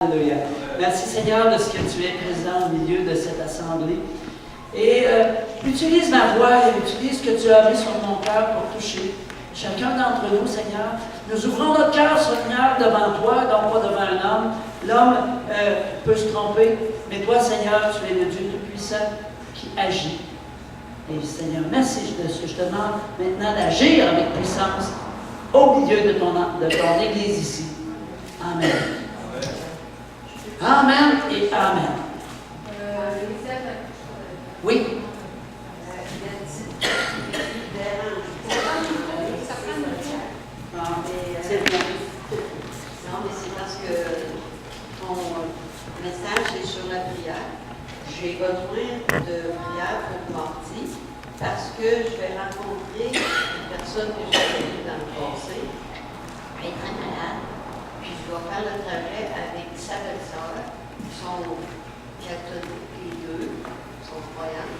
Alléluia. Merci Seigneur de ce que tu es présent au milieu de cette assemblée. Et utilise ma voix et utilise ce que tu as mis sur mon cœur pour toucher chacun d'entre nous, Seigneur. Nous ouvrons notre cœur, Seigneur, devant toi, donc pas devant un homme. L'homme peut se tromper, mais toi, Seigneur, tu es le Dieu Tout-Puissant qui agit. Et Seigneur, merci de ce que je te demande maintenant d'agir avec puissance au milieu de ton Église ici. Amen. Amen et Amen. Oui. Non, mais c'est parce que ton message est sur la prière. J'ai besoin de prière pour mardi parce que je vais rencontrer une personne que j'ai connue dans le passé. Elle est très malade. Puis je dois faire le trajet avec sa belle-sœur. Ils sont catholiques, les deux, ils sont croyants.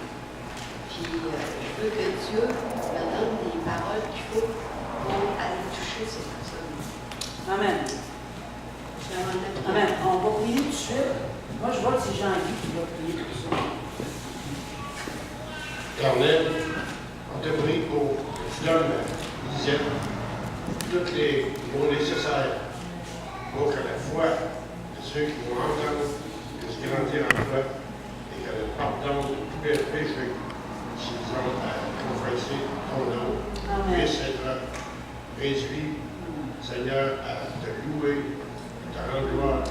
Puis je veux que Dieu me donne les paroles qu'il faut pour aller toucher ces personnes. Amen. Amen. On va prier tout de suite. Moi, je vois que c'est Jean-Guy qui va prier tout de suite. Éternel, on te prie pour que tu donnes, Lisette, tous les mots nécessaires pour que la foi de ceux qui vont entendre puisse grandir en toi et que le pardon de tous les péchés s'ils ont à confesser ton nom puisse être réduit, Seigneur, à te louer, à te rendre gloire,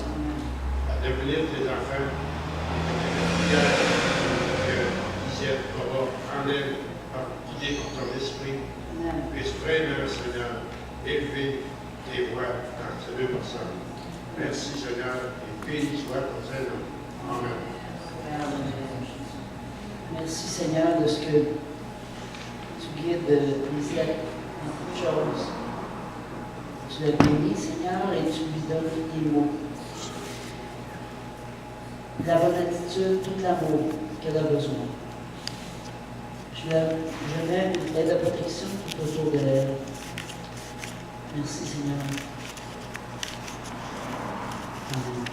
à devenir tes enfants, et que la prière que Lisette aura en elle, guidée par ton esprit, puisse vraiment, Seigneur, élever tes voix dans ces deux personnes. Merci, Seigneur, et béni soit ton Seigneur. Amen. Merci, Seigneur, de ce que tu guides Lisette en toutes choses. Tu la bénis, Seigneur, et tu lui donnes les mots. La bonne attitude, tout l'amour qu'elle a besoin. Je mets une aide de protection tout autour de elle. Merci, Seigneur. Amen.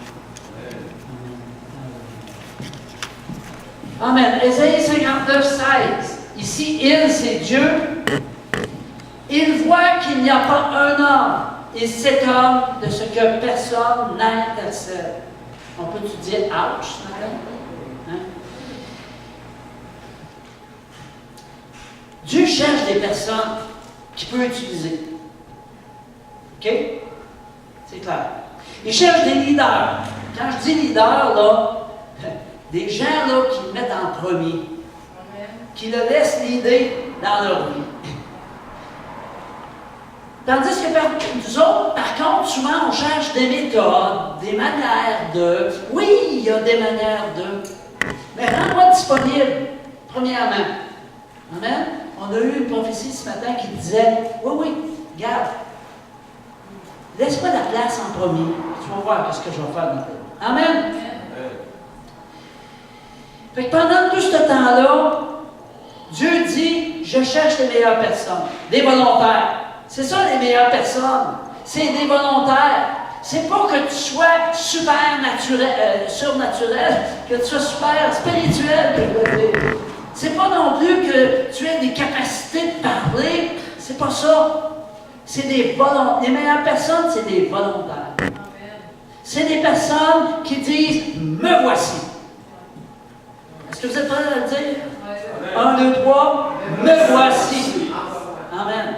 Amen. Amen. Ésaïe 59, 16. Ici, il, c'est Dieu. Il voit qu'il n'y a pas un homme. Il s'étonne de ce que personne n'intercède. On peut-tu dire ouch ce matin? Hein? Dieu cherche des personnes qu'il peut utiliser. OK? C'est clair. Il cherche des leaders. Quand je dis leader, là, des gens là, qui le mettent en premier, qui le laissent leader dans leur vie. Tandis que nous autres, par contre, souvent, on cherche des méthodes, des manières de. Oui, il y a des manières de. Mais rends-moi disponible, premièrement. Amen? On a eu une prophétie ce matin qui disait, oui, regarde, laisse-moi la place en premier. Tu vas voir ce que je vais faire dans ta vie. Amen? Fait que pendant tout ce temps-là, Dieu dit, je cherche les meilleures personnes, des volontaires. C'est ça les meilleures personnes. C'est des volontaires. C'est pas que tu sois super surnaturel, que tu sois super spirituel, que je veux dire. C'est pas non plus que tu aies des capacités de parler. C'est pas ça. C'est des volontaires. Les meilleures personnes, c'est des volontaires. C'est des personnes qui disent « Me voici ». Est-ce que vous êtes prêts à le dire? 1, 2, 3. « Me voici ». Amen.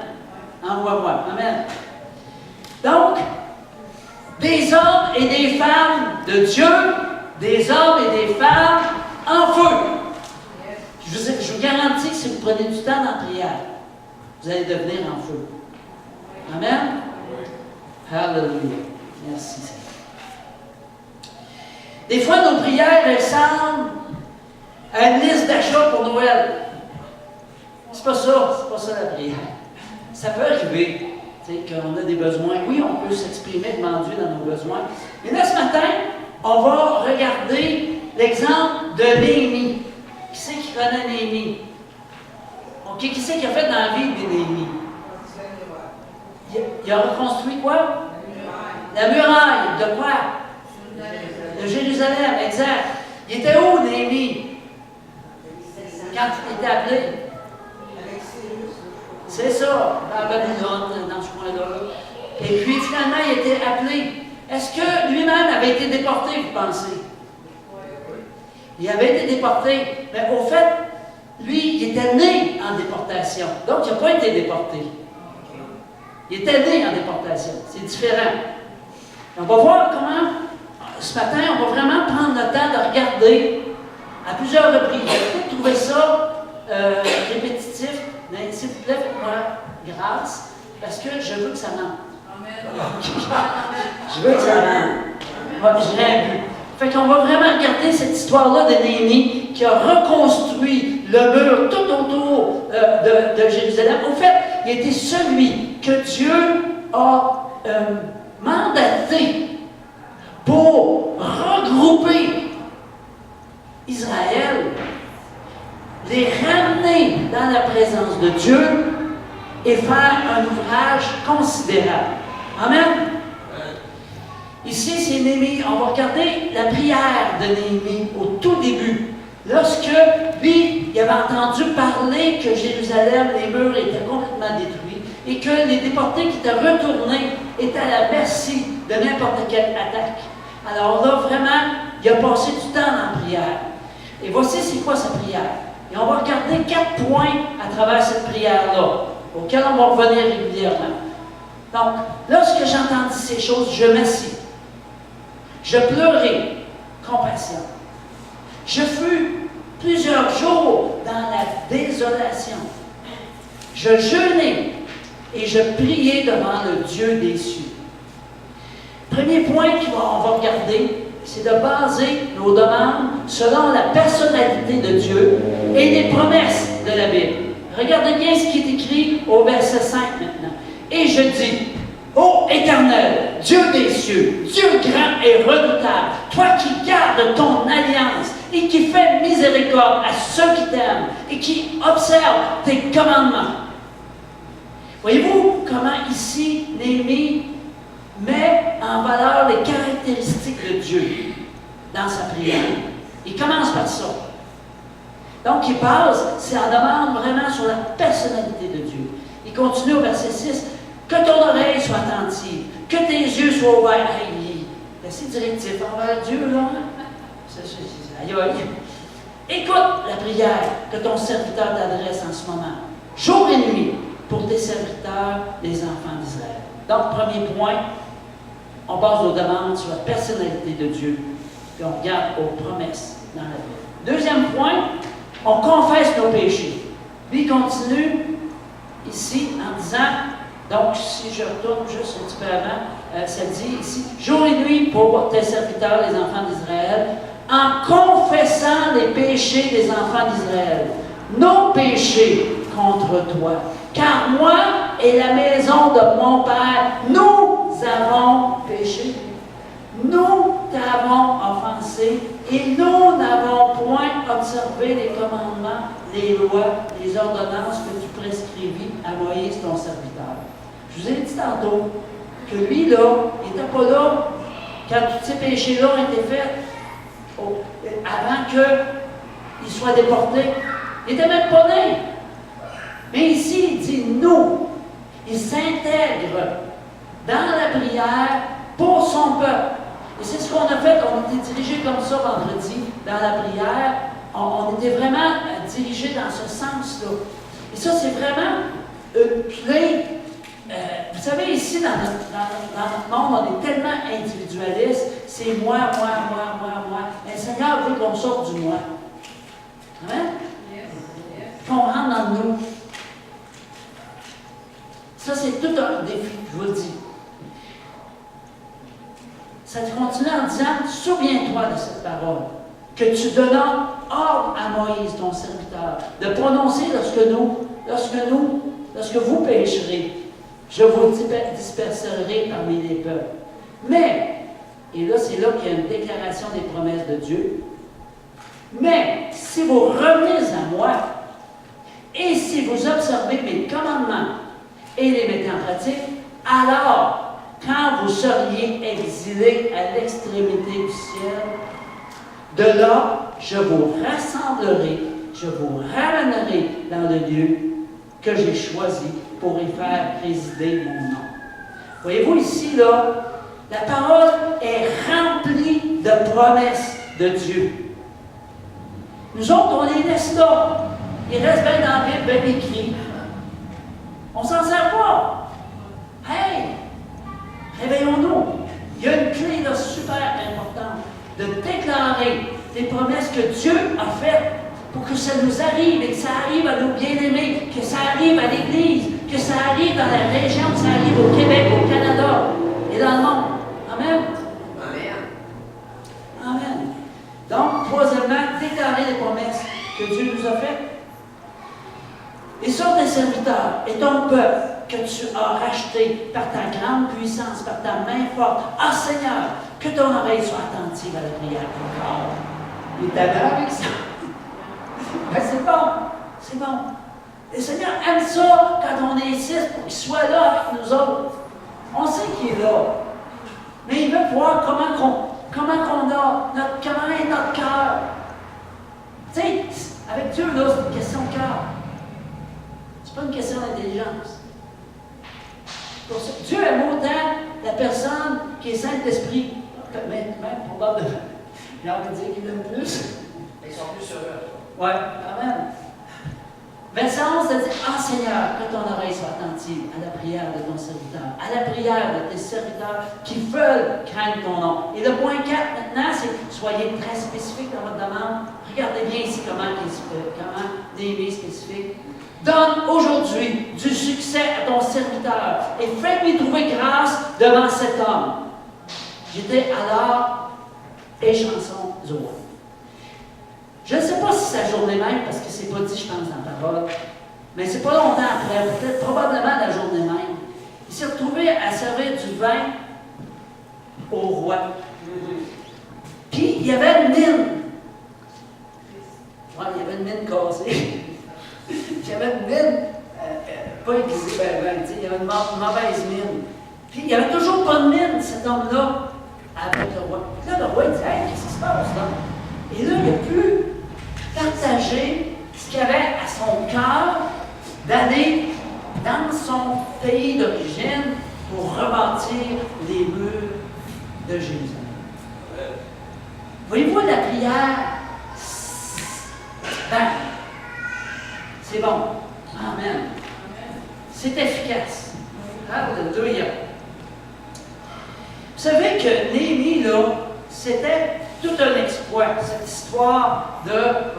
Envoie-moi. Amen. Donc, des hommes et des femmes de Dieu, des hommes et des femmes en feu. Je vous garantis que si vous prenez du temps dans la prière, vous allez devenir en feu. Amen? Hallelujah. Merci, Seigneur. Des fois, nos prières ressemblent à une liste d'achats pour Noël. C'est pas ça la prière. Ça peut arriver qu'on a des besoins. Oui, on peut s'exprimer devant Dieu dans nos besoins. Mais là, ce matin, on va regarder l'exemple de Néhémie. Qui c'est qui connaît Néhémie? OK, qui c'est qui a fait dans la vie de Néhémie? Il a reconstruit quoi? La muraille. De quoi? Jérusalem, exact. Il était où, Néhémie? Quand il était appelé? C'est ça, à Babylone, dans ce coin-là. Et puis, finalement, il était appelé. Est-ce que lui-même avait été déporté, vous pensez? Il avait été déporté. Mais au fait, lui, il était né en déportation. Donc, il n'a pas été déporté. Il était né en déportation. C'est différent. On va voir comment, ce matin, on va vraiment prendre le temps de regarder à plusieurs reprises. J'ai peut-être trouvé ça répétitif, mais s'il vous plaît, faites-moi grâce, parce que je veux que ça manque. Je veux que ça manque. J'ai un but. Fait qu'on va vraiment regarder cette histoire-là de Néhémie qui a reconstruit le mur tout autour de Jérusalem. Au fait, il était celui que Dieu a mandaté pour regrouper Israël, les ramener dans la présence de Dieu et faire un ouvrage considérable. Amen. Ici, c'est Néhémie. On va regarder la prière de Néhémie au tout début. Lorsque lui, il avait entendu parler que Jérusalem, les murs étaient complètement détruits et que les déportés qui étaient retournés étaient à la merci de n'importe quelle attaque. Alors là, vraiment, il a passé du temps dans la prière. Et voici c'est quoi sa prière. Et on va regarder 4 points à travers cette prière-là, auxquels on va revenir régulièrement. Donc, lorsque j'entendis ces choses, je m'assis. Je pleurai, compassion. Je fus plusieurs jours dans la désolation. Je jeûnai et je priai devant le Dieu des cieux. Premier point qu'on va regarder, c'est de baser nos demandes selon la personnalité de Dieu et les promesses de la Bible. Regardez bien ce qui est écrit au verset 5 maintenant. Et je dis, ô Éternel, Dieu des cieux, Dieu grand et redoutable, toi qui gardes ton alliance et qui fais miséricorde à ceux qui t'aiment et qui observent tes commandements. Voyez-vous comment ici Néhémie met en valeur les caractéristiques de Dieu dans sa prière. Il commence par ça. Donc il passe, c'est en demande vraiment sur la personnalité de Dieu. Il continue au verset 6. Que ton oreille soit attentive, que tes yeux soient ouverts. Il est assez directif envers Dieu, là. Aïe, aïe. Écoute la prière que ton serviteur t'adresse en ce moment, jour et nuit, pour tes serviteurs, les enfants d'Israël. Donc, premier point, on base nos demandes sur la personnalité de Dieu, puis on regarde aux promesses dans la Bible. Deuxième point, on confesse nos péchés. Lui, il continue ici en disant, donc si je retourne juste un petit peu avant, ça dit ici, jour et nuit pour tes serviteurs, les enfants d'Israël, en confessant les péchés des enfants d'Israël, nos péchés contre toi. Car moi et la maison de mon Père, nous avons péché. Nous t'avons offensé et nous n'avons point observé les commandements, les lois, les ordonnances que tu prescrivis à Moïse, ton serviteur. Je vous ai dit tantôt que lui, là, il n'était pas là quand tous ces péchés-là ont été faits avant qu'il soit déporté. Il n'était même pas né. Mais ici, il dit nous. Il s'intègre dans la prière pour son peuple. Et c'est ce qu'on a fait. On était dirigé comme ça vendredi dans la prière. On était vraiment dirigé dans ce sens-là. Et ça, c'est vraiment une clé. Vous savez, ici, dans notre monde, on est tellement individualiste. C'est moi. Mais le Seigneur veut qu'on sorte du moi. Amen? Qu'on rentre dans nous. Ça, c'est tout un défi, je vous le dis. Ça continue en disant, souviens-toi de cette parole, que tu donnas ordre à Moïse, ton serviteur, de prononcer lorsque vous pécherez, je vous disperserai parmi les peuples. Mais, et là, c'est là qu'il y a une déclaration des promesses de Dieu, mais si vous revenez à moi, et si vous observez mes commandements et les mettez en pratique, alors quand vous seriez exilés à l'extrémité du ciel, de là, je vous rassemblerai, je vous ramènerai dans le lieu que j'ai choisi pour y faire résider mon nom. Voyez-vous ici, là, la parole est remplie de promesses de Dieu. Nous autres, on les laisse là. Ils restent bien dans la Bible, bien écrits. On ne s'en sert pas. Hey! Réveillons-nous. Il y a une clé là, super importante de déclarer les promesses que Dieu a faites pour que ça nous arrive et que ça arrive à nos bien-aimés, que ça arrive à l'Église, que ça arrive dans la région, que ça arrive au Québec, au Canada et dans le monde. Amen. Amen. Amen. Donc, troisièmement, déclarer les promesses que Dieu nous a faites. Et sur tes serviteurs et ton peuple que tu as racheté par ta grande puissance, par ta main forte. Ah Seigneur, que ton oreille soit attentive à la prière de ton corps. Il est d'accord avec ça. Ben, c'est bon. C'est bon. Le Seigneur aime ça quand on insiste pour qu'il soit là avec nous autres. On sait qu'il est là. Mais il veut voir comment est notre cœur. Tu sais, avec Dieu, là, c'est une question de cœur. C'est pas une question d'intelligence. Pour ça, Dieu aime autant la personne qui est sainte d'esprit, même probablement. J'ai envie de dire qu'il aime plus. Ils sont plus heureux. Ouais, amen. Verset 11, ça dit, ah Seigneur, que ton oreille soit attentive à la prière de ton serviteur, à la prière de tes serviteurs qui veulent craindre ton nom. Et le point 4 maintenant, c'est soyez très spécifique dans votre demande. Regardez bien ici comment Néhémie est spécifique. Donne aujourd'hui du succès à ton serviteur et fais-lui trouver grâce devant cet homme. J'étais alors échanson du roi. Je ne sais pas si c'est la journée même, parce que c'est pas dit, je pense, dans la parole, mais c'est pas longtemps après, peut-être probablement la journée même. Il s'est retrouvé à servir du vin au roi. Puis, il y avait une mine. Ouais, il y avait une mine cassée. Il y avait une mine, pas aiguisée, il y avait une mauvaise mine. Puis, il n'y avait toujours pas de mine, cet homme-là, avec le roi. Puis là, le roi, il dit, hey, qu'est-ce qui se passe là? Et là, il a pu partager ce qu'il avait à son cœur d'aller dans son pays d'origine pour rebâtir les murs de Jérusalem. Voyez-vous, la prière, c'est bon. Amen. C'est efficace. Alléluia. Vous savez que Néhémie, là, c'était tout un exploit, cette histoire de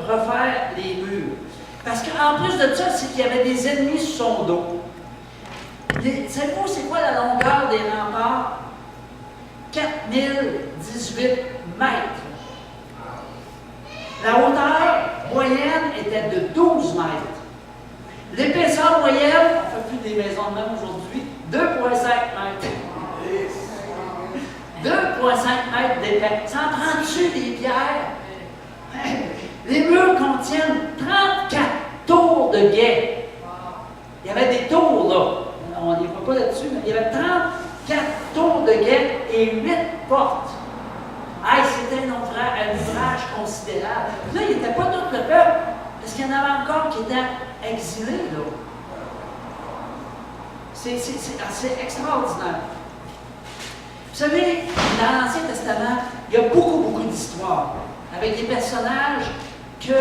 refaire les murs. Parce qu'en plus de ça, c'est qu'il y avait des ennemis sur son dos. Savez-vous, c'est quoi la longueur des remparts? 4018 mètres. La hauteur moyenne était de 12 mètres. L'épaisseur moyenne, on ne fait plus des maisons de même aujourd'hui, 2,5 mètres. 2,5 mètres d'épais. Ça en prend dessus des pierres. Les murs contiennent 34 tours de guet. Il y avait des tours, là. On n'y va pas là-dessus, mais il y avait 34 tours de guet et 8 portes. Hey, c'était un ouvrage considérable. Là, il n'était pas tout le peuple, parce qu'il y en avait encore qui étaient exilés, là. C'est extraordinaire. Vous savez, dans l'Ancien Testament, il y a beaucoup d'histoires avec des personnages que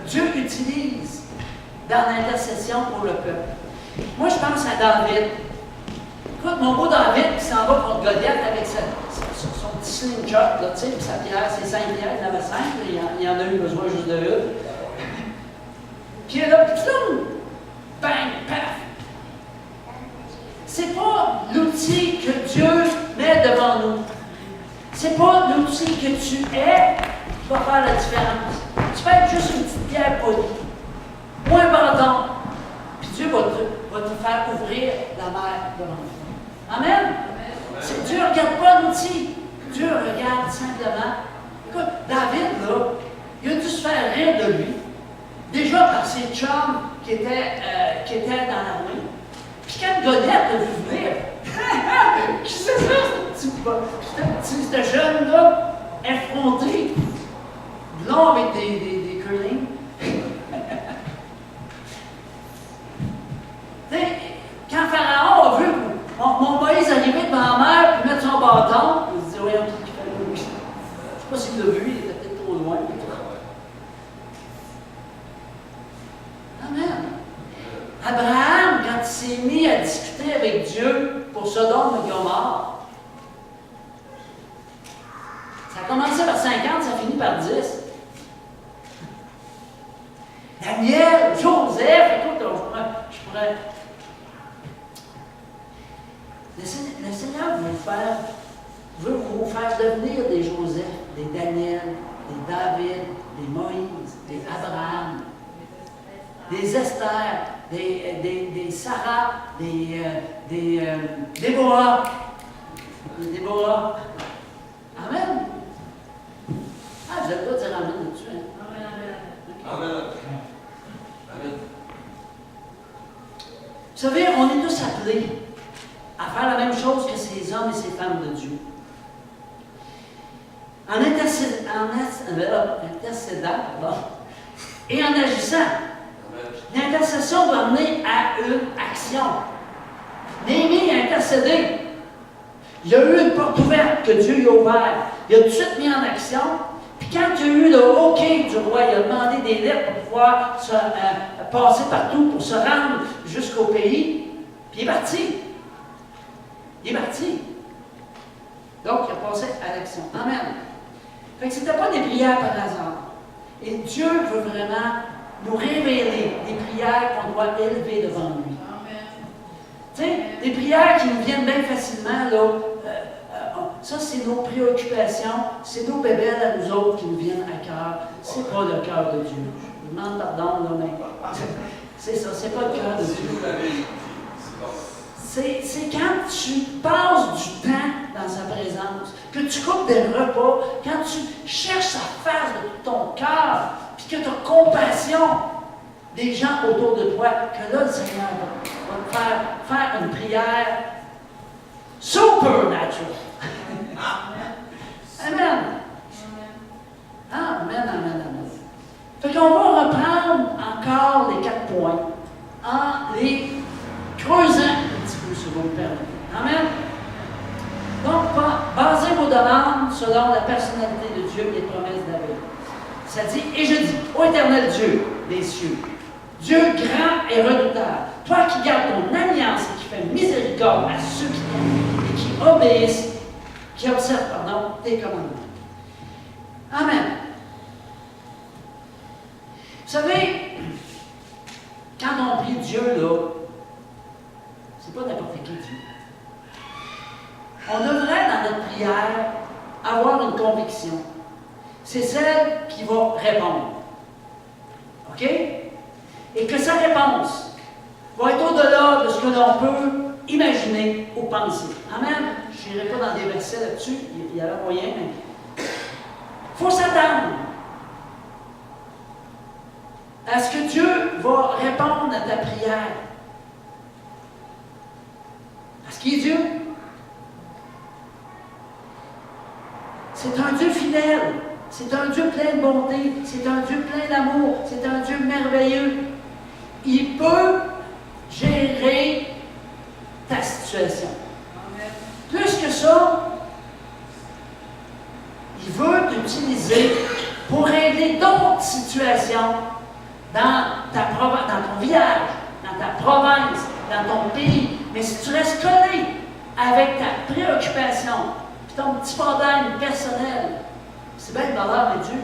Dieu utilise dans l'intercession pour le peuple. Moi, je pense à David. Écoute, mon beau David qui s'en va contre Goliath avec son petit slingshot, là, tu sais, puis sa pierre, ses 5 pierres, il en avait 5, il en a eu besoin juste de une. Puis il est là, puis bang, paf! C'est pas l'outil que Dieu met devant nous. C'est pas l'outil que tu es qui va faire la différence. Tu peux être juste une petite pierre polie, ou un bâton, puis Dieu va te faire ouvrir la mer devant toi. Amen? Dieu ne regarde pas l'outil. Dieu regarde simplement. Écoute, David, là, il a dû se faire rire de lui. Déjà par ses chums qui étaient dans l'armée. Puis quand Goliath l'a vu venir, Qui c'est ça, ce jeune-là, effronté, blond avec des curlings? Quand Pharaon a vu mon Moïse arriver devant la mer et mettre son bâton, il se dit, voyons, qu'est-ce qu'il fait là? Je ne sais pas s'il l'a vu, il était peut-être trop loin. Amen. Abraham, quand il s'est mis à discuter avec Dieu pour Sodome et Gomorrhe, ça a commencé par 50, ça finit par 10. Daniel, Joseph, écoute, je pourrais. Le Seigneur veut vous faire devenir des Joseph, des Daniel, des David, des Moïse, des Abraham, des Esther, des Sarah, des Déborah. Des Déborah. Amen. Ah, vous n'avez pas dire Amen là-dessus, hein? Amen. Amen. Vous savez, on est tous appelés à faire la même chose que ces hommes et ces femmes de Dieu. En intercédant et en agissant. L'intercession doit mener à une action. Néhémie a intercédé. Il y a eu une porte ouverte que Dieu lui a ouverte. Il a tout de suite mis en action. Puis quand il y a eu le OK du roi, il a demandé des lettres pour pouvoir passer partout, pour se rendre jusqu'au pays. Puis il est parti. Il est parti. Donc, il a passé à l'action. Amen. Fait que ce n'était pas des prières par hasard. Et Dieu veut vraiment nous révéler des prières qu'on doit élever devant lui. Tu sais, des prières qui nous viennent bien facilement, là. Ça, c'est nos préoccupations, c'est nos bébelles à nous autres qui nous viennent à cœur. C'est pas le cœur de Dieu. Je vous demande pardon, là, mais c'est ça, c'est pas le cœur de Dieu. C'est quand tu passes du temps dans sa présence, que tu coupes des repas, quand tu cherches sa face de tout ton cœur, puis que tu as compassion des gens autour de toi, que là, le Seigneur va te faire une prière supernatural. Amen. Amen, amen, amen. Fait qu'on va reprendre encore les 4 points en les creusant un petit peu, si vous me permettez. Amen. Donc, basez vos demandes selon la personnalité de Dieu et les promesses d'Abraham. Ça dit, et je dis, ô éternel Dieu des cieux, Dieu grand et redoutable, toi qui gardes ton alliance et qui fais miséricorde à ceux qui t'aiment et qui obéissent, qui observent, tes commandements. Amen. Vous savez, quand on prie Dieu, là, c'est pas n'importe qui Dieu. On devrait, dans notre prière, avoir une conviction. C'est celle qui va répondre. OK? Et que sa réponse va être au-delà de ce que l'on peut imaginer ou penser. Amen? Je n'irai pas dans des versets là-dessus, il y a un moyen, mais il faut s'attendre à ce que Dieu va répondre à ta prière. Parce qu'il est Dieu. C'est un Dieu fidèle. C'est un Dieu plein de bonté. C'est un Dieu plein d'amour. C'est un Dieu merveilleux. Il peut gérer ta situation. Plus que ça, il veut t'utiliser pour régler d'autres situations dans ton village, dans ta province, dans ton pays. Mais si tu restes collé avec ta préoccupation, puis ton petit problème personnel, c'est bien de valeur, mais Dieu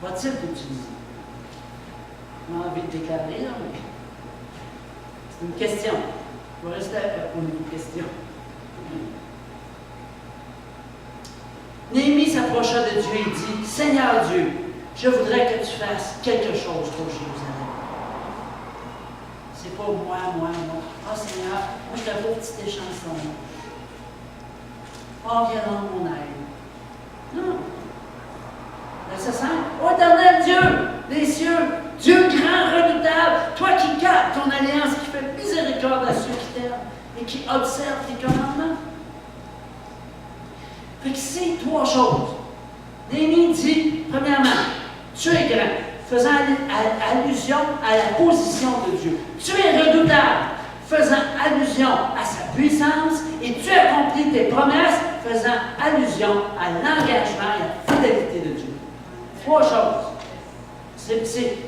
va-t-il t'utiliser? On a envie de déclarer, là, mais c'est une question. On va rester au niveau de question. Néhémie s'approcha de Dieu et dit, Seigneur Dieu, je voudrais que tu fasses quelque chose pour Jérusalem. C'est pas moi. Oh Seigneur, moi je te pauvre petite échantillon. Oh, viens dans mon aide. Non. C'est simple. Ô éternel Dieu des cieux, Dieu grand, redoutable, toi qui gardes ton alliance, qui fais miséricorde à ceux qui t'aiment, et qui observe tes commandements. Fait que c'est trois choses. Néhémie dit, premièrement, tu es grand, faisant allusion à la position de Dieu. Tu es redoutable, faisant allusion à sa puissance, et tu accomplis tes promesses, faisant allusion à l'engagement et à la fidélité de Dieu. Trois choses.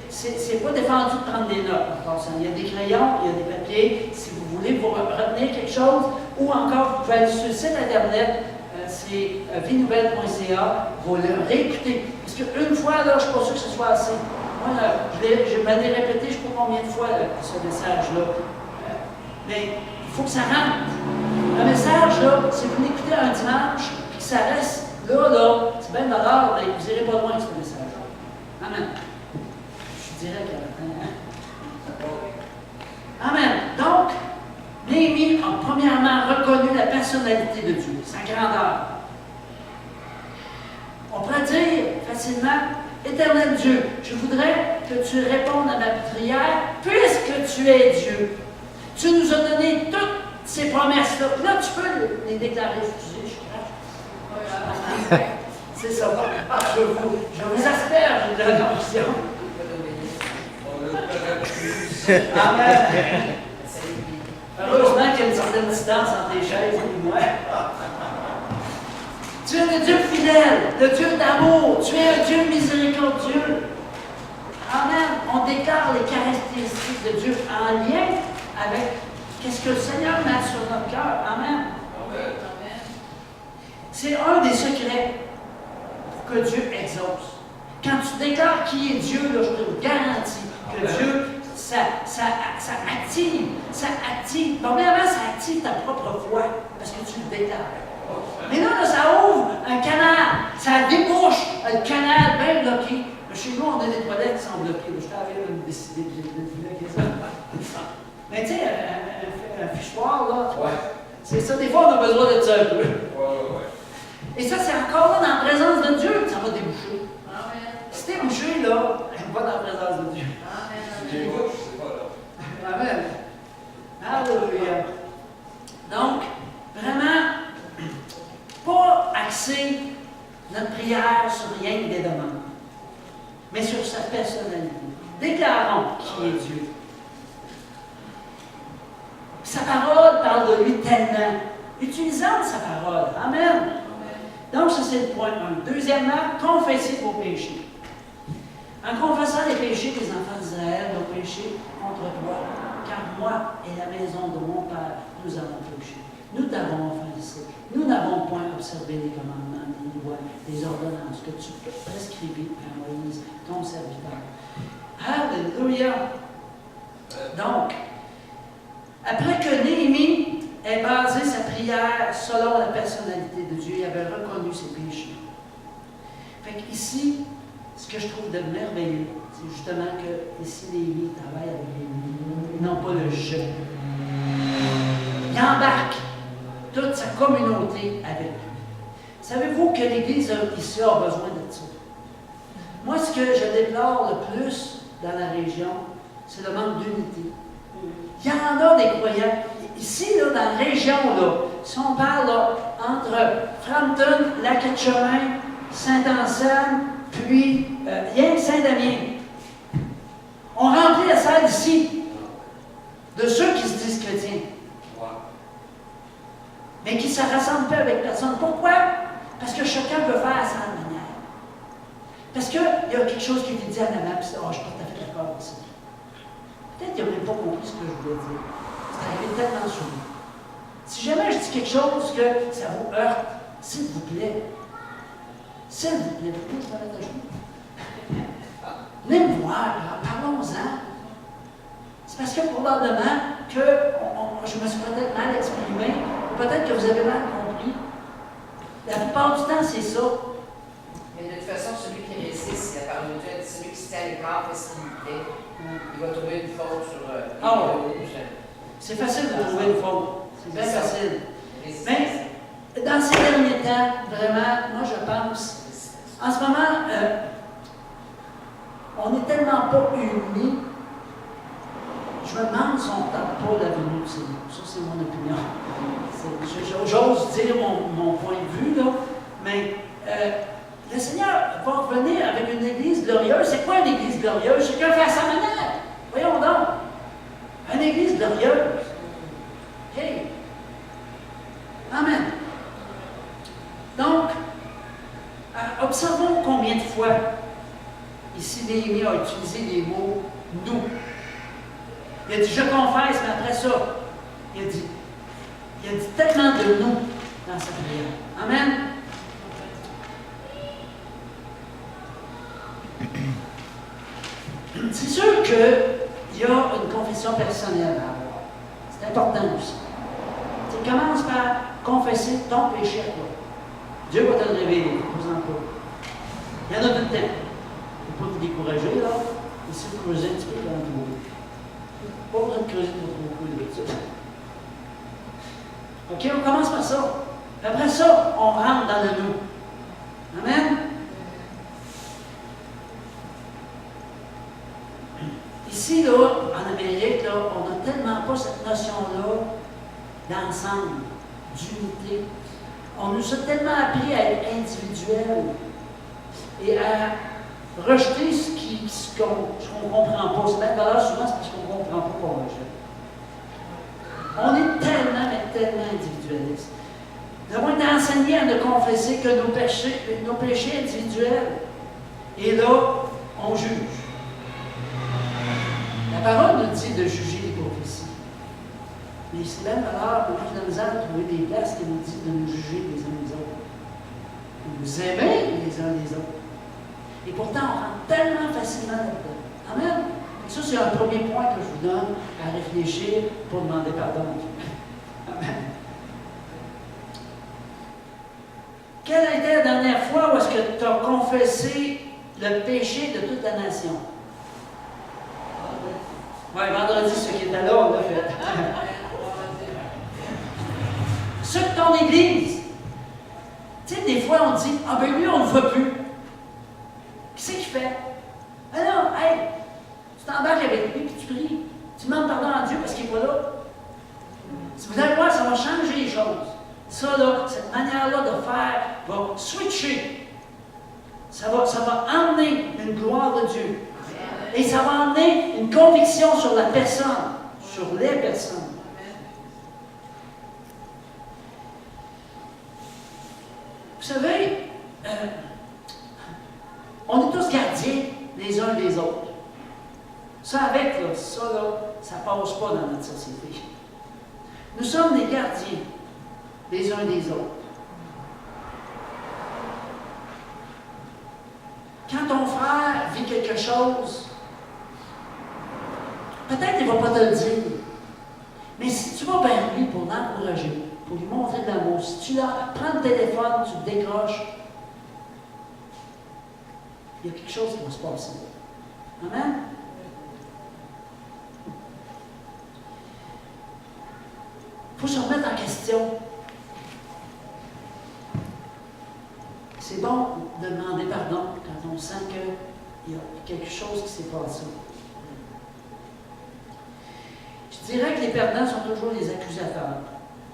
C'est pas défendu de prendre des notes en passant. Il y a des crayons, il y a des papiers. Si vous voulez vous retenir quelque chose, ou encore, vous pouvez aller sur le site internet, c'est vinouvelle.ca, vous le réécoutez. Parce qu'une fois, là, je ne suis pas sûr que ce soit assez. Moi, je m'en ai répété, je ne sais pas combien de fois ce message-là. Mais il faut que ça rentre. Un message, là, si vous l'écoutez un dimanche, puis que ça reste là, c'est bien d'honneur, mais vous n'irez pas loin avec ce message-là. Amen. Je dirais qu'à la fin, hein? Amen. Donc, Néhémie a premièrement reconnu la personnalité de Dieu, sa grandeur. On pourrait dire facilement, Éternel Dieu, je voudrais que tu répondes à ma prière, puisque tu es Dieu. Tu nous as donné toutes ces promesses-là. Là, tu peux les déclarer. Excusez, je crache. C'est ça. Je vous asperge de l'onction. Amen. Heureusement qu'il y a une certaine distance entre les chaises et moi. Tu es le Dieu fidèle, le Dieu d'amour, tu es un Dieu miséricordieux. Amen. On déclare les caractéristiques de Dieu en lien avec ce que le Seigneur met sur notre cœur. Amen. Amen. C'est un des secrets pour que Dieu exauce. Quand tu déclares qui est Dieu, là, je te garantis que Dieu, ça active. Premièrement, ça active ta propre foi, parce que tu le déclares. Mais là, ça ouvre un canal, ça débouche le canal bien bloqué. Chez nous, on a des toilettes qui sont bloquées. Je t'avais décidé de bloquer ça. Mais tu sais, un fichoir, là, c'est ça. Des fois, on a besoin de ça un peu. Et ça, c'est encore là dans la présence de Dieu que ça va déboucher. Si t'es bouché, là, pas dans la présence de Dieu. Amen. Alléluia. Donc, vraiment, pas axer notre prière sur rien que des demandes, mais sur sa personnalité. Déclarons qui est Dieu. Sa parole parle de lui tellement. Utilisons sa parole. Amen. Donc, ça, c'est le point 1. Deuxièmement, confessez vos péchés. En confessant les péchés des enfants d'Israël, nos péchés contre toi, car moi et la maison de mon Père, nous avons péché. Nous t'avons offensé. Nous n'avons point observé les commandements, les lois, les ordonnances que tu prescrivis à Moïse, ton serviteur. Alléluia! Donc, après que Néhémie ait basé sa prière selon la personnalité de Dieu, il avait reconnu ses péchés. Fait qu'ici, ce que je trouve de merveilleux, c'est justement que ici, Néhémie travaille avec les non pas le je. Il embarque toute sa communauté avec lui. Savez-vous que l'Église ici a besoin de ça? Moi, ce que je déplore le plus dans la région, c'est le manque d'unité. Il y en a des croyants. Ici, là, dans la région, là, si on parle là, entre Frampton, Lac-Etchemin, Saint-Anselme, puis rien que Saint-Damien, on remplit la salle ici de ceux qui se disent chrétiens, mais qui ne se rassemblent pas avec personne. Pourquoi? Parce que chacun peut faire à sa manière. Parce qu'il y a quelque chose qui lui dit en avant, puis je ne suis pas tout à fait d'accord avec ça. Peut-être qu'il n'aurait pas compris ce que je voulais dire. C'est arrivé tellement souvent. Si jamais je dis quelque chose que ça vous heurte, s'il vous plaît, vous pouvez se mettre à genoux. Venez me voir, parlons-en. C'est parce que probablement que je me suis peut-être mal exprimé, ou peut-être que vous avez mal compris. La plupart du temps, c'est ça. Mais de toute façon, celui qui résiste, la parole de Dieu, celui qui se tient à l'écart fait ce qu'il fait, il va trouver une faute sur C'est facile de trouver une faute. C'est bien facile. Mais dans ces derniers temps, vraiment, moi je pense, en ce moment, on n'est tellement pas unis. Je je me demande si on ne tente pas la venue du Seigneur. Ça, c'est mon opinion. J'ose dire mon point de vue, là, mais le Seigneur va revenir avec une Église glorieuse. C'est quoi une Église glorieuse? Chacun fait à sa manière. Voyons donc. Une Église glorieuse. Hey. Amen. Donc, observons combien de fois ici Néhémie a utilisé les mots « nous ». Il a dit « je confesse », mais après ça, il a dit tellement de « nous » dans sa prière. Amen. C'est sûr qu'il y a une confession personnelle à avoir. C'est important aussi. Tu commences par confesser ton péché à toi. Dieu va te le révéler, ne vous en pas. Il y en a tout le temps. Il ne faut pas vous décourager, là. Ici, vous creusez un petit peu dans le trouver. Pas besoin de creuser beaucoup de ça. OK, on commence par ça. Après ça, on rentre dans le nous. Amen. Ici, là, en Amérique, là, on n'a tellement pas cette notion-là d'ensemble, d'unité. On nous a tellement appris à être individuel et à rejeter ce qu'on ne comprend pas. C'est même valeur souvent, c'est parce qu'on ne comprend pas qu'on rejette. On est tellement, mais tellement individualiste. Nous avons été enseignés à ne confesser que nos péchés individuels. Et là, on juge. La parole nous dit de juger l'hypocrisie. Mais c'est même alors, moi, j'ai la misère de trouver des places qui nous disent de nous juger les uns les autres. De nous aimer les uns les autres. Et pourtant, on rentre tellement facilement là-dedans. Amen. Et ça, c'est un premier point que je vous donne à réfléchir pour demander pardon à Dieu. Amen. Quelle a été la dernière fois où est-ce que tu as confessé le péché de toute la nation? Oui, vendredi, ceux qui étaient là, on l'a fait. Ceux de ton Église. Tu sais, des fois, on dit, ah ben lui, on ne le voit plus. Qu'est-ce qu'il fait? Alors, hey, tu t'embarques avec lui, puis tu pries. Tu demandes pardon à Dieu parce qu'il n'est pas là. Si vous allez voir, ça va changer les choses. Ça, là, cette manière-là de faire va switcher. Ça va emmener une gloire de Dieu. Et ça va emmener une conviction sur la personne, sur les personnes. Vous savez, on est tous gardiens les uns des autres. Ça avec, là, ça passe pas dans notre société. Nous sommes des gardiens les uns des autres. Quand ton frère vit quelque chose, peut-être qu'il ne va pas te le dire, mais si tu vas vers lui pour l'encourager, pour lui montrer de l'amour, si tu prends le téléphone, tu le décroches, il y a quelque chose qui va se passer. Amen? Il faut se remettre en question. C'est bon de demander pardon quand on sent qu'il y a quelque chose qui s'est passé. Je dirais que les perdants sont toujours les accusateurs.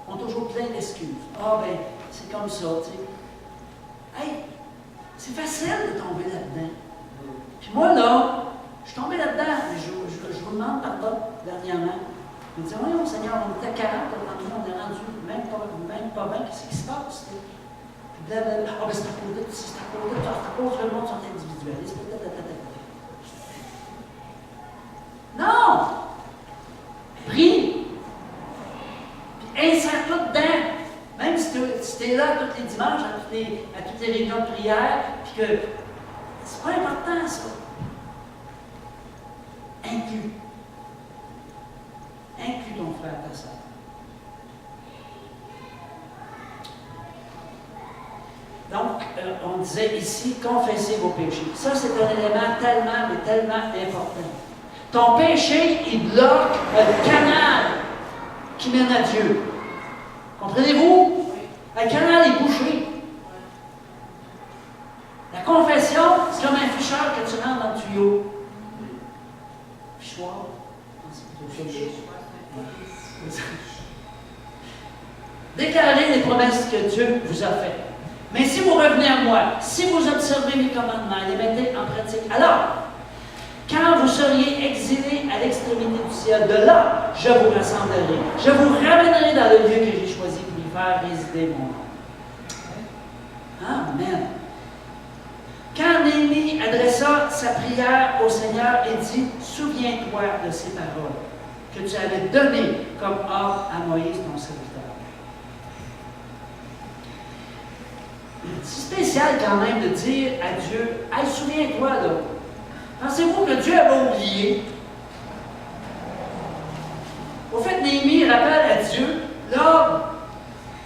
Ont toujours plein d'excuses. Ah ben, c'est comme ça, tu sais. Hey, c'est facile de tomber là-dedans. Puis moi, là, je suis tombé là-dedans. Je vous demande pardon dernièrement. Je me disais, voyons, Seigneur, on était 40, on est rendu même pas bien, qu'est-ce qui se passe? Ah, ben c'est à cause de ça, c'est à cause de ça, c'est à cause que le monde sont individualistes. Non! Prie! Puis insère-toi dedans. Même si tu es là tous les dimanches, à toutes les réunions de prière, puis que c'est pas important, ça. Inclus ton frère, ta soeur. Donc, on disait ici, confessez vos péchés. Ça, c'est un élément tellement, mais tellement important. Ton péché, il bloque le canal qui mène à Dieu. Comprenez-vous? Le canal est bouché. La confession, c'est comme un ficheur que tu rentres dans le tuyau. Fichoir. C'est tout ça. Déclarez les promesses que Dieu vous a faites. Mais si vous revenez à moi, si vous observez mes commandements et les mettez en pratique, alors, quand vous seriez exilés à l'extrémité du ciel, de là, je vous rassemblerai. Je vous ramènerai dans le lieu que j'ai choisi pour y faire résider mon nom. Amen. Quand Néhémie adressa sa prière au Seigneur et dit, « Souviens-toi de ces paroles que tu avais données comme ordre à Moïse, ton serviteur. » C'est spécial quand même de dire à Dieu, « Hey, souviens-toi là. » Pensez-vous que Dieu avait oublié? Au fait, Néhémie rappelle à Dieu l'ordre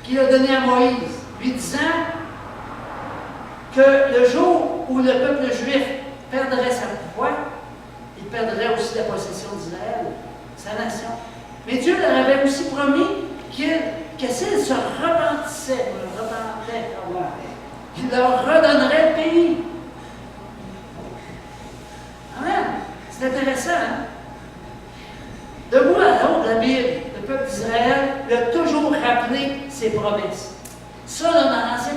qu'il a donné à Moïse, lui disant que le jour où le peuple juif perdrait sa foi, il perdrait aussi la possession d'Israël, sa nation. Mais Dieu leur avait aussi promis que s'ils se repentissaient, qu'il leur redonnerait le pays. Amen. C'est intéressant, hein? De bout à l'autre, la Bible, le peuple d'Israël lui a toujours rappelé ses promesses. Ça, là, dans l'Ancien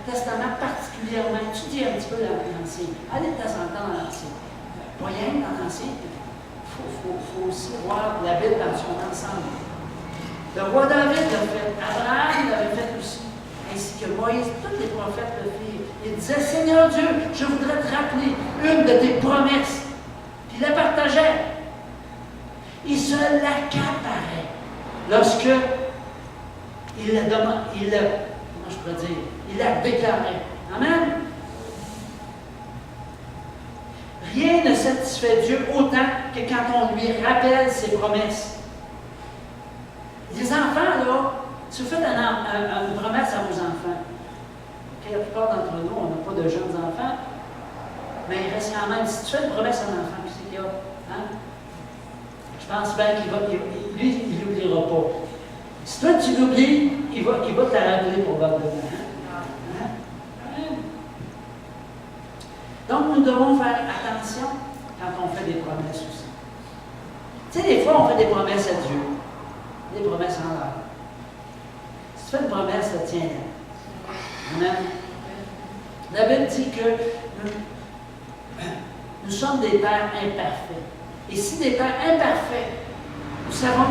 Testament particulièrement, étudiez un petit peu l'Ancien. Allez de temps en temps dans l'Ancien. Pas rien dans l'Ancien. Il faut aussi voir la Bible dans son ensemble. Le roi David l'a fait, Abraham l'avait fait aussi, ainsi que Moïse, tous les prophètes le firent. Il disait, Seigneur Dieu, je voudrais te rappeler une de tes promesses. Puis il la partageait. Il se l'accaparait lorsque il la déclarait. Amen. Rien ne satisfait Dieu autant que quand on lui rappelle ses promesses. Les enfants, là, si vous faites une promesse à vos enfants, okay, la plupart d'entre nous, on n'a pas de jeunes enfants, mais il reste quand même, si tu fais une promesse à un enfant, puis c'est qu'il y a, hein? Je pense bien lui, il n'oubliera pas. Si toi, tu l'oublies, il va te la rappeler probablement. Hein? Hein? Donc, nous devons faire attention quand on fait des promesses aussi. Tu sais, des fois, on fait des promesses à Dieu. Des promesses en l'air. Si tu fais une promesse, tiens-la. Amen. La Bible dit que nous sommes des pères imparfaits. Et si des pères imparfaits, nous savons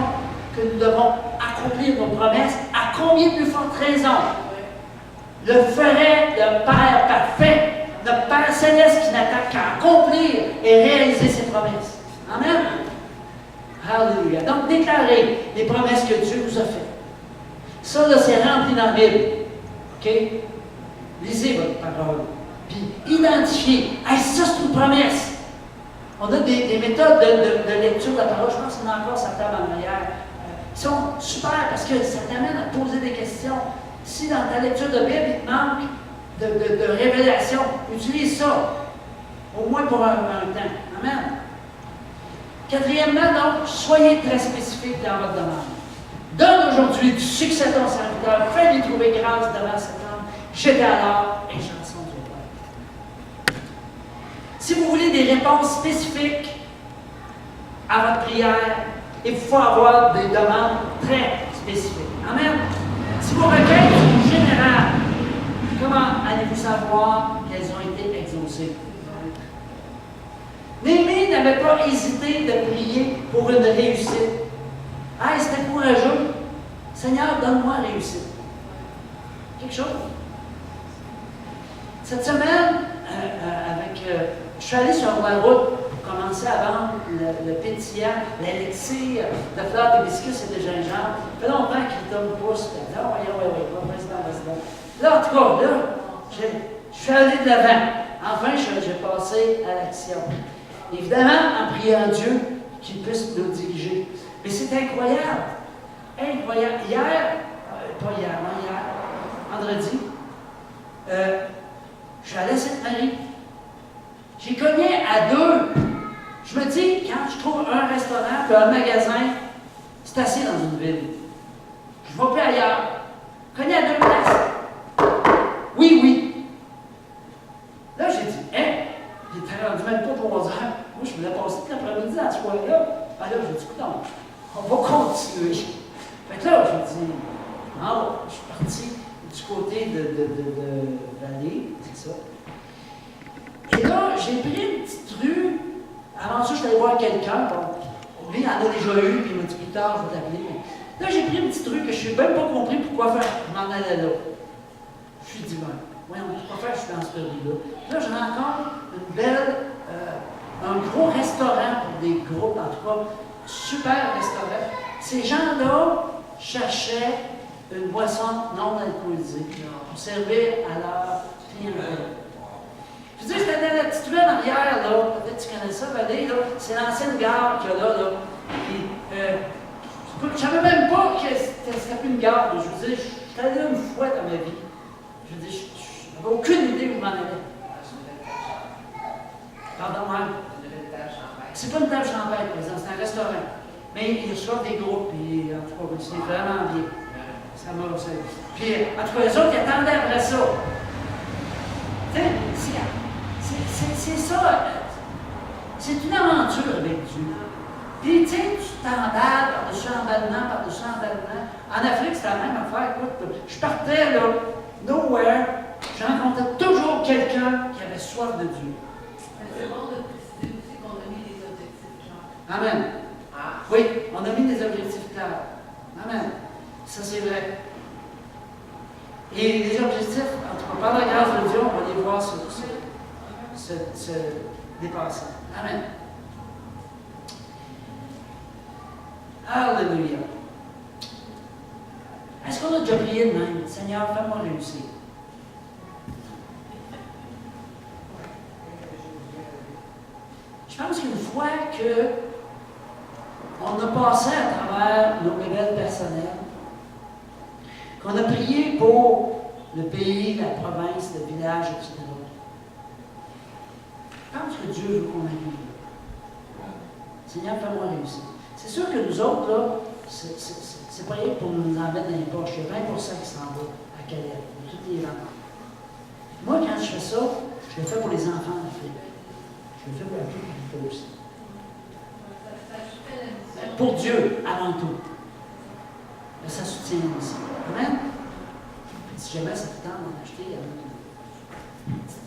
que nous devons accomplir nos promesses, à combien de plus forte raison le ferait le Père parfait, notre Père céleste qui n'attend qu'à accomplir et réaliser ses promesses. Amen. Alléluia. Donc, déclarez les promesses que Dieu vous a faites. Ça, là, c'est rempli dans la Bible. OK? Lisez votre parole. Puis, identifiez. Hey, ça, c'est une promesse. On a des méthodes de lecture de la parole. Je pense qu'on a encore sa table en arrière. Ils sont super parce que ça t'amène à poser des questions. Si dans ta lecture de Bible, il te manque de révélation, utilise ça. Au moins pour un temps. Amen. Quatrièmement, donc, soyez très spécifique dans votre demande. Donne aujourd'hui du succès à ton serviteur. Fais-lui trouver grâce devant cet homme. Jetez alors et chanson du roi. Si vous voulez des réponses spécifiques à votre prière, il faut avoir des demandes très spécifiques. Amen. Si vos requêtes sont générales, comment allez-vous savoir qu'elles ont été exaucées? Néhémie n'avait pas hésité de prier pour une réussite. Ah, c'était courageux. Seigneur, donne-moi réussite. Quelque chose. Cette semaine, je suis allé sur la route pour commencer à vendre le pétillant, l'élixir, de fleurs d'hibiscus et de gingembre. Ça fait longtemps qu'il donne pouce. Là, en tout cas, là, je suis allé de l'avant. Enfin, j'ai passé à l'action. Évidemment, en priant Dieu qu'il puisse nous diriger. Mais c'est incroyable. Incroyable. Vendredi, je suis allé à Sainte-Marie. J'ai cogné à 2. Je me dis, quand je trouve un restaurant puis un magasin, c'est assez dans une ville. Je ne vais plus ailleurs. Cogné à 2 places. Oui. Là, j'ai dit, il était rendu même pas 3 heures. Moi, je voulais passer toute l'après-midi à ce soir-là. Ben là, je dis, écoute, on va continuer. Fait que là, je dis, je suis parti du côté de l'allée, c'est ça. Et là, j'ai pris une petite rue. Avant ça, je suis allé voir quelqu'un. Bon, lui, il en a déjà eu, puis il m'a dit plus tard, je vais t'appeler. Là, j'ai pris une petite rue que je n'ai même pas compris pourquoi faire. Je m'en allais là. Je suis dit, voyons, pourquoi faire, je suis dans cette rue-là. Là, je rencontre une belle, un gros restaurant pour des groupes, en tout cas, super restaurant. Ces gens-là cherchaient une boisson non alcoolisée pour servir à leur clientèle. Je veux dire, c'était dans la petite rue en arrière, là, peut-être que tu connais ça, Valérie, là, c'est l'ancienne gare qu'il y a là. Puis, je ne savais même pas que c'était plus une gare. Je veux dire, je suis allé là une fois dans ma vie. Je veux dire, je n'avais aucune idée où je m'en allais. Pardon, moi. C'est pas une table champagne, par exemple, c'est un restaurant. Mais ils reçoivent des groupes, et en tout cas, c'est vraiment bien. Ça m'a aussi. Puis, en tout cas, les autres, ils attendaient après ça. Tu sais, c'est ça. C'est une aventure avec Dieu. Puis, tu sais, tu t'emballes par-dessus emballement, par-dessus emballement. En Afrique, c'est la même affaire. Écoute, je partais, là, nowhere. Je rencontrais toujours quelqu'un qui avait soif de Dieu. C'est bon de préciser aussi qu'on a mis des objectifs, genre. Amen. Oui, on a mis des objectifs clairs. Amen. Ça, c'est vrai. Et les objectifs, en tout cas, par la grâce de Dieu, on va les voir se dépasser. Amen. Alléluia. Est-ce qu'on a déjà prié de même? Seigneur, fais-moi réussir. Je pense qu'une fois qu'on a passé à travers nos révèles personnels, qu'on a prié pour le pays, la province, le village, etc., je pense que Dieu veut qu'on arrive là. Seigneur, fais-moi réussir. C'est sûr que nous autres, là, c'est pas rien pour nous en mettre dans les poches. Il y a 20% qui s'en va à Calais, de toutes les langues. Moi, quand je fais ça, je le fais pour les enfants en Afrique. Je le fais pour la Afrique aussi. Pour Dieu, avant tout. Mais ça soutient aussi. Amen? Si jamais ça te tente d'en acheter, il y a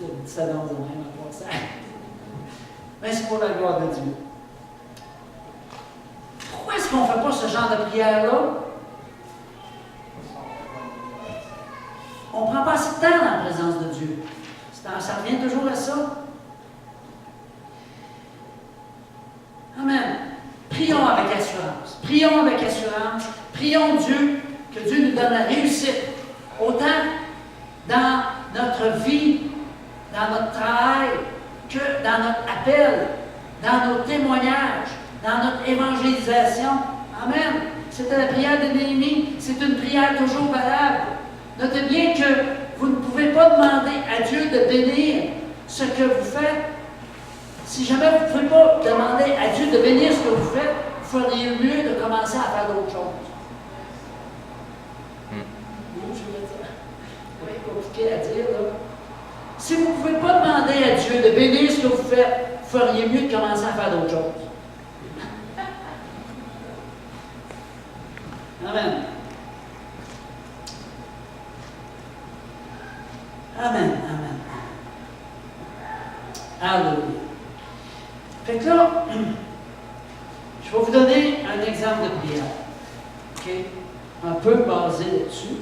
une petite annonce de même à voir ça. Mais c'est pour la gloire de Dieu. Pourquoi est-ce qu'on ne fait pas ce genre de prière-là? On ne prend pas assez de temps dans la présence de Dieu. Ça revient toujours à ça. Amen. Prions avec assurance. Prions avec assurance. Prions Dieu, que Dieu nous donne la réussite. Autant dans notre vie, dans notre travail, que dans notre appel, dans nos témoignages, dans notre évangélisation. Amen. C'était la prière de Néhémie. C'est une prière toujours valable. Notez bien que vous ne pouvez pas demander à Dieu de bénir ce que vous faites. Si jamais vous ne pouvez pas demander à Dieu de bénir ce que vous faites, vous feriez mieux de commencer à faire d'autres choses. C'est compliqué à dire, là. Si vous ne pouvez pas demander à Dieu de bénir ce que vous faites, vous feriez mieux de commencer à faire d'autres choses. Amen. Amen, amen. Alléluia. Fait que là, je vais vous donner un exemple de prière. OK? Un peu basé là-dessus.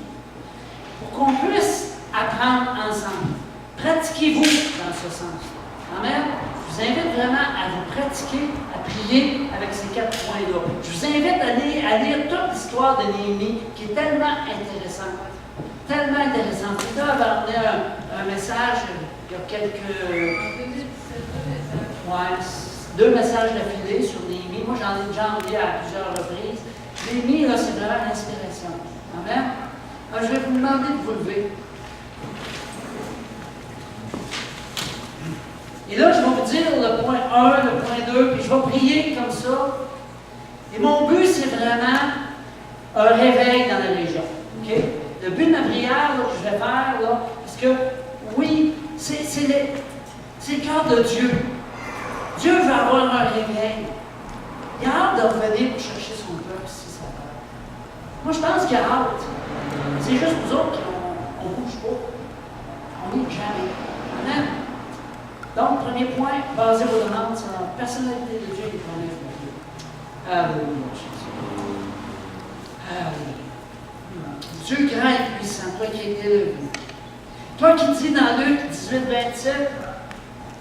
Pour qu'on puisse apprendre ensemble. Pratiquez-vous dans ce sens. Amen. Je vous invite vraiment à vous pratiquer, à prier avec ces 4 points-là. Je vous invite à lire toute l'histoire de Néhémie qui est tellement intéressante. Tellement intéressante. Là, avait amené un message il y a quelques. Ouais, 2 messages d'affilée sur Néhémie. Moi, j'en ai déjà envoyé à plusieurs reprises. Néhémie, là, c'est vraiment l'inspiration. Amen. Alors, je vais vous demander de vous lever. Et là, je vais vous dire le point 1, le point 2, puis je vais prier comme ça. Et mon but, c'est vraiment un réveil dans la région. Okay? Le but de ma prière là, que je vais faire, là, parce que, oui, c'est le cœur de Dieu. Dieu veut avoir un réveil. Il a hâte de revenir pour chercher son peuple si ça va. Moi, je pense qu'il a hâte. C'est juste nous autres qui on bouge pas. On n'est jamais. Amen. Donc, premier point, basé vos demandes sur la personnalité de Dieu et promesses de Dieu. Alléluia, Jésus. Alléluia. Dieu grand et puissant, toi qui es élevé. Toi qui dis dans Luc 18, 27,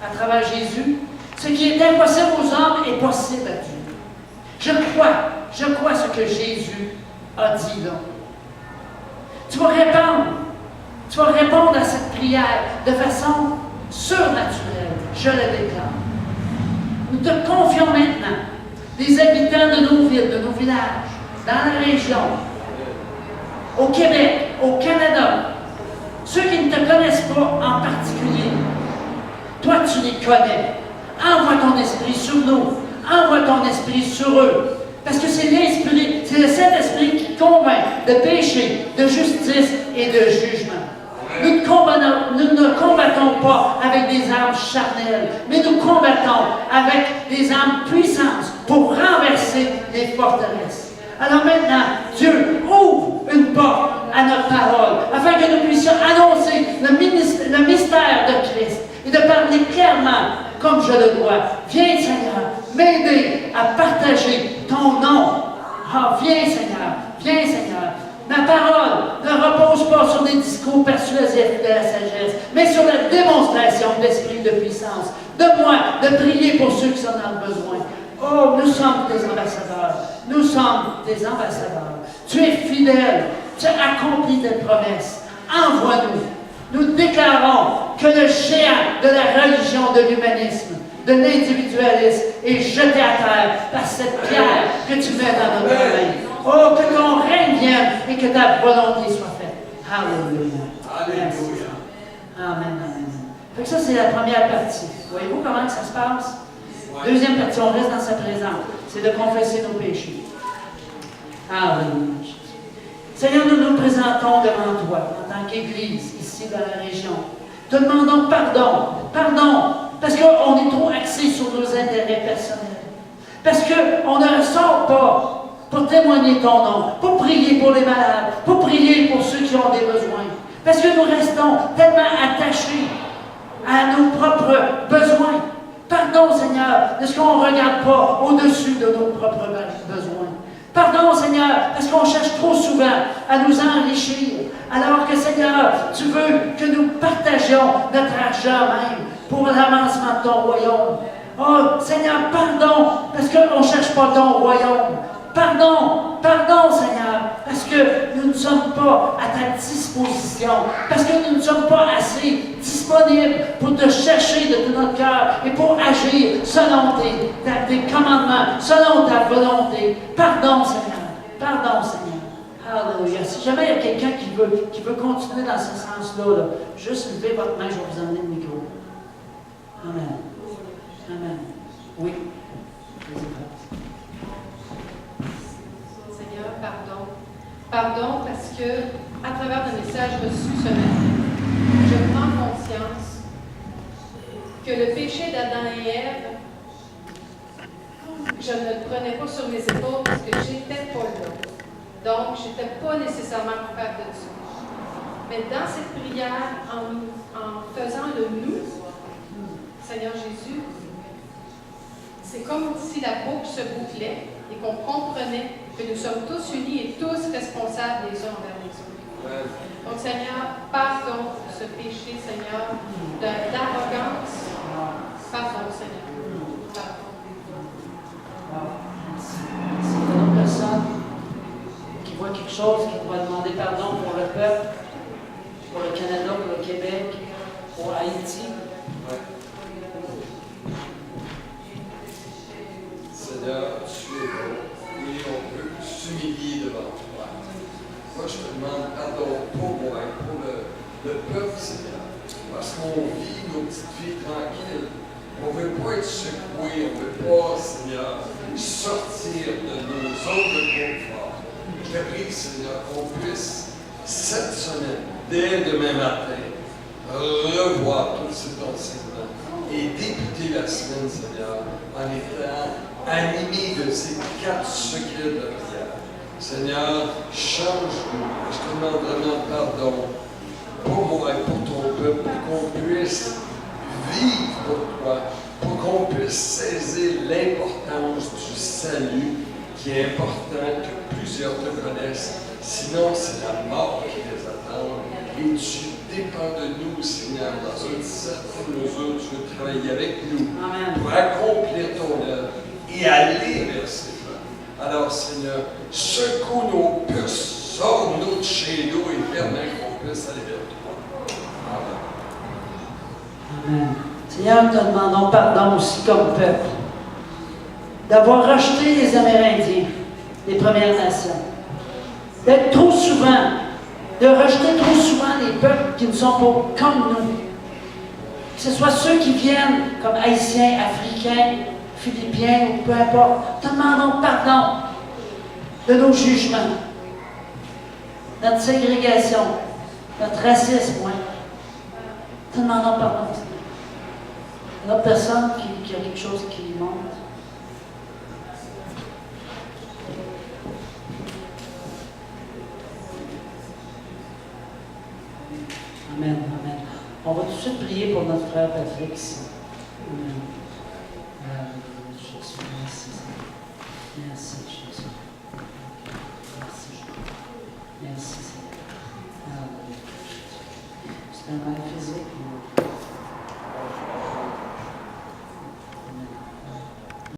à travers Jésus, ce qui est impossible aux hommes est possible à Dieu. Je crois ce que Jésus a dit là. Tu vas répondre à cette prière de façon surnaturelle. Je le déclare. Nous te confions maintenant, les habitants de nos villes, de nos villages, dans la région, au Québec, au Canada, ceux qui ne te connaissent pas en particulier. Toi, tu les connais. Envoie ton esprit sur nous. Envoie ton esprit sur eux. Parce que c'est l'esprit, c'est le Saint-Esprit qui convainc de péché, de justice et de jugement. Nous ne combattons pas avec des armes charnelles, mais nous combattons avec des armes puissantes pour renverser les forteresses. Alors maintenant, Dieu ouvre une porte à notre parole, afin que nous puissions annoncer le mystère de Christ et de parler clairement comme je le dois. Viens, Seigneur, m'aider à partager ton nom. Ah, viens, Seigneur, viens, Seigneur. Ma parole ne repose pas sur des discours persuasifs de la sagesse, mais sur la démonstration de l'esprit de puissance. De moi, de prier pour ceux qui sont dans le besoin. Oh, nous sommes tes ambassadeurs. Nous sommes tes ambassadeurs. Tu es fidèle. Tu as accompli tes promesses. Envoie-nous. Nous déclarons que le géant de la religion de l'humanisme, de l'individualisme est jeté à terre par cette pierre que tu mets dans notre main. Oh, que ton règne vienne et que ta volonté soit faite. Alléluia. Alléluia. Amen, amen. Fait que ça, c'est la première partie. Voyez-vous comment ça se passe? Deuxième partie, on reste dans sa présence. C'est de confesser nos péchés. Alléluia. Seigneur, nous nous présentons devant toi en tant qu'Église, ici dans la région. Te demandons pardon. Pardon, parce qu'on est trop axé sur nos intérêts personnels. Parce qu'on ne ressort pas pour témoigner ton nom, pour prier pour les malades, pour prier pour ceux qui ont des besoins. Parce que nous restons tellement attachés à nos propres besoins. Pardon, Seigneur, de ce qu'on ne regarde pas au-dessus de nos propres besoins. Pardon, Seigneur, parce qu'on cherche trop souvent à nous enrichir, alors que, Seigneur, tu veux que nous partagions notre argent même pour l'avancement de ton royaume. Oh, Seigneur, pardon, parce qu'on ne cherche pas ton royaume. Pardon, Seigneur, parce que nous ne sommes pas à ta disposition, parce que nous ne sommes pas assez disponibles pour te chercher de tout notre cœur et pour agir selon tes commandements, selon ta volonté. Pardon, Seigneur. Alléluia. Si jamais il y a quelqu'un qui veut continuer dans ce sens-là, juste levez votre main, je vais vous emmener le micro. Amen. Amen. Oui. Seigneur, pardon. Pardon parce que, à travers le message reçu ce matin, je prends conscience que le péché d'Adam et Ève, je ne le prenais pas sur mes épaules parce que j'étais pas là. Donc, je n'étais pas nécessairement coupable de ça. Mais dans cette prière, en faisant le nous, Seigneur Jésus, c'est comme si la boucle se bouclait et qu'on comprenait que nous sommes tous unis et tous responsables les uns envers les autres. Donc, Seigneur, pardon de ce péché, Seigneur, d'arrogance. Pardon, Seigneur. Pardon. Merci. Il y a d'autres personnes qui voient quelque chose, qui vont demander pardon pour le peuple, pour le Canada, pour le Québec, pour Haïti. Seigneur, tu es bon et on peut s'humilier devant toi. Moi, je te demande pardon pour moi et pour le peuple, Seigneur, parce qu'on vit nos petites vies tranquilles. On ne veut pas être secoué, on ne veut pas, Seigneur, sortir de nos zones de confort. Je te prie, Seigneur, qu'on puisse, cette semaine, dès demain matin, revoir tout cet enseignement et d'écouter la la semaine, Seigneur, en étant animés de ces 4 secrets de la prière. Seigneur, change-nous. Je te demande vraiment pardon pour moi et pour ton peuple, pour qu'on puisse vivre pour toi, pour qu'on puisse saisir l'importance du salut, qui est important que plusieurs te connaissent. Sinon, c'est la mort qui les attend. Et tu dépends de nous, Seigneur, dans une certaine mesure. Tu veux travailler avec nous pour accomplir ton œuvre et aller vers ces plans. Alors, Seigneur, secoue nos puces, sors-nous de chez nous et permets qu'on puisse aller vers toi. Amen. Amen. Seigneur, nous te demandons pardon aussi comme peuple d'avoir rejeté les Amérindiens, les Premières Nations, d'être trop souvent, de rejeter trop souvent les peuples qui ne sont pas comme nous. Que ce soit ceux qui viennent comme Haïtiens, Africains, Philippiens ou peu importe. Te demandons pardon de nos jugements, notre ségrégation, notre racisme. Ouais. Te demandons pardon. Une autre personne qui a quelque chose qui monte. Amen, amen. On va tout de suite prier pour notre frère Patrick ici. Amen. Jésus, merci. Merci, Jésus. Merci, Jésus. Merci, Seigneur. C'est un mal physique.